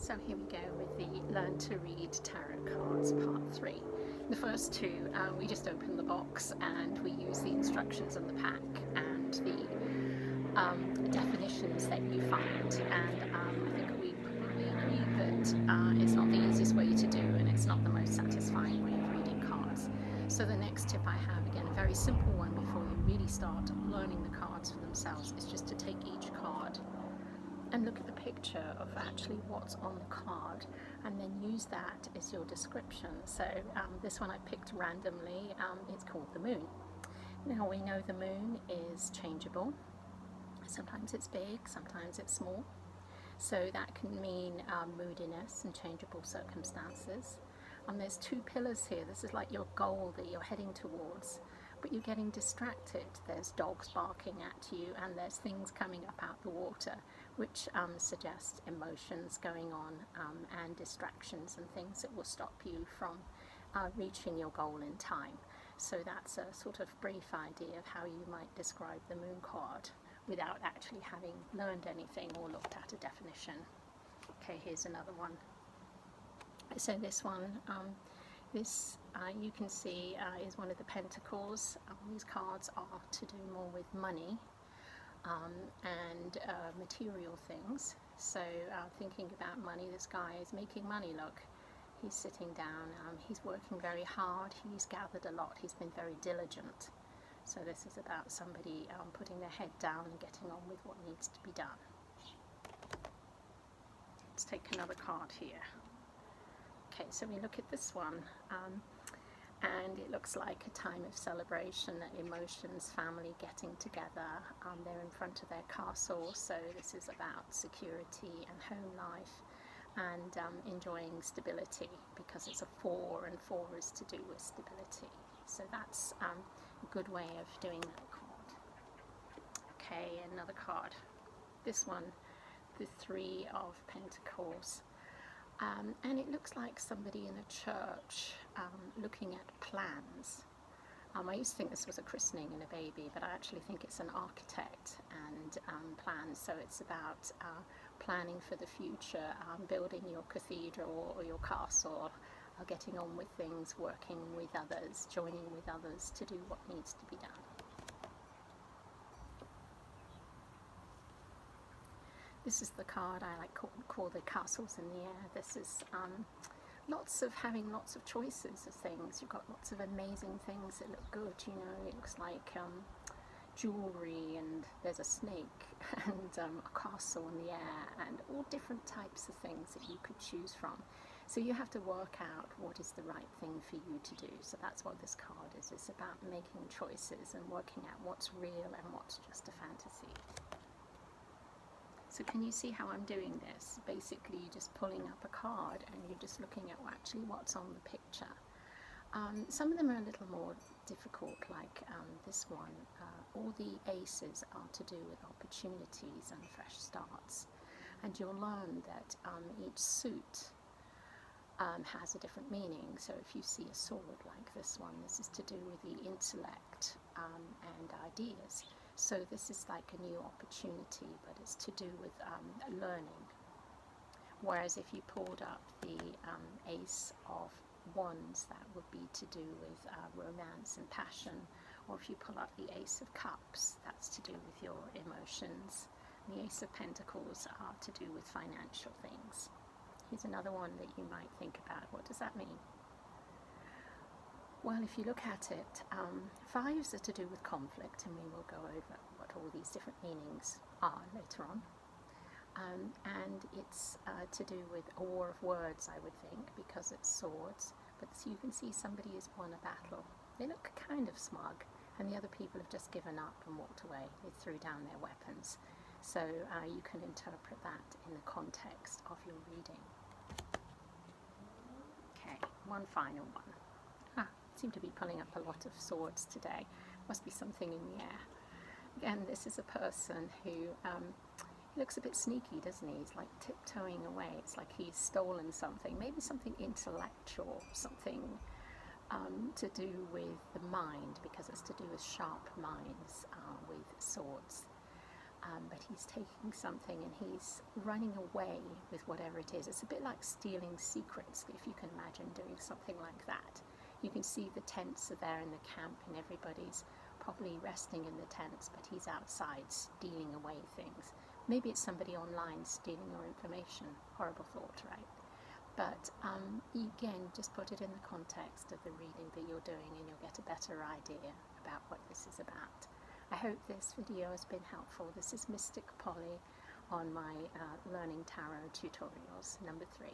So here we go with the Learn to Read Tarot Cards Part 3. The first two, we just open the box and we use the instructions in the pack and the definitions that you find. And I think we probably agree that it's not the easiest way to do, and it's not the most satisfying way of reading cards. So the next tip I have, again, a very simple one before you really start learning the cards for themselves, is just to take each card and look at the picture of actually what's on the card, and then use that as your description. So this one I picked randomly. It's called the moon. Now we know the moon is changeable. Sometimes it's big, sometimes it's small. So that can mean moodiness and changeable circumstances. There's two pillars here. This is like your goal that you're heading towards, but you're getting distracted. There's dogs barking at you, and there's things coming up out the water, which suggest emotions going on and distractions and things that will stop you from reaching your goal in time. So that's a sort of brief idea of how you might describe the moon card without actually having learned anything or looked at a definition. Okay, here's another one. So this one, you can see is one of the pentacles. These cards are to do more with money and material things. So thinking about money, this guy is making money. Look, he's sitting down, he's working very hard, he's gathered a lot, he's been very diligent. So this is about somebody putting their head down and getting on with what needs to be done. Let's take another card here. Okay, so we look at this one, and it looks like a time of celebration, emotions, family getting together. They're in front of their castle, so this is about security and home life and enjoying stability, because it's a 4, and 4 is to do with stability. So that's a good way of doing that card. Okay, another card. This one, the 3 of Pentacles. And it looks like somebody in a church looking at plans. I used to think this was a christening in a baby, but I actually think it's an architect and plans. So it's about planning for the future, building your cathedral or your castle, getting on with things, working with others, joining with others to do what needs to be done. This is the card I like call the castles in the air. This is having lots of choices of things. You've got lots of amazing things that look good. You know, it looks like jewelry, and there's a snake and a castle in the air, and all different types of things that you could choose from. So you have to work out what is the right thing for you to do. So that's what this card is. It's about making choices and working out what's real and what's just a fantasy. So can you see how I'm doing this? Basically, you're just pulling up a card and you're just looking at actually what's on the picture. Some of them are a little more difficult, like this one. All the aces are to do with opportunities and fresh starts. And you'll learn that each suit has a different meaning. So if you see a sword like this one, this is to do with the intellect and ideas. So this is like a new opportunity, but it's to do with learning. Whereas if you pulled up the Ace of Wands, that would be to do with romance and passion. Or if you pull up the Ace of Cups, that's to do with your emotions. And the Ace of Pentacles are to do with financial things. Here's another one that you might think about. What does that mean? Well, if you look at it, 5s are to do with conflict, and we will go over what all these different meanings are later on. And it's to do with a war of words, I would think, because it's swords. But so you can see somebody has won a battle. They look kind of smug, and the other people have just given up and walked away. They threw down their weapons. So you can interpret that in the context of your reading. Okay, one final one. Seem to be pulling up a lot of swords today. Must be something in the air. Again, this is a person who he looks a bit sneaky, doesn't he? He's like tiptoeing away. It's like he's stolen something, maybe something intellectual, something to do with the mind, because it's to do with sharp minds with swords. but he's taking something and he's running away with whatever it is. It's a bit like stealing secrets, if you can imagine doing something like that. You can see the tents are there in the camp and everybody's probably resting in the tents, but he's outside stealing away things. Maybe it's somebody online stealing your information. Horrible thought, right? But again, just put it in the context of the reading that you're doing and you'll get a better idea about what this is about. I hope this video has been helpful. This is Mystic Polly on my Learning Tarot tutorials number 3.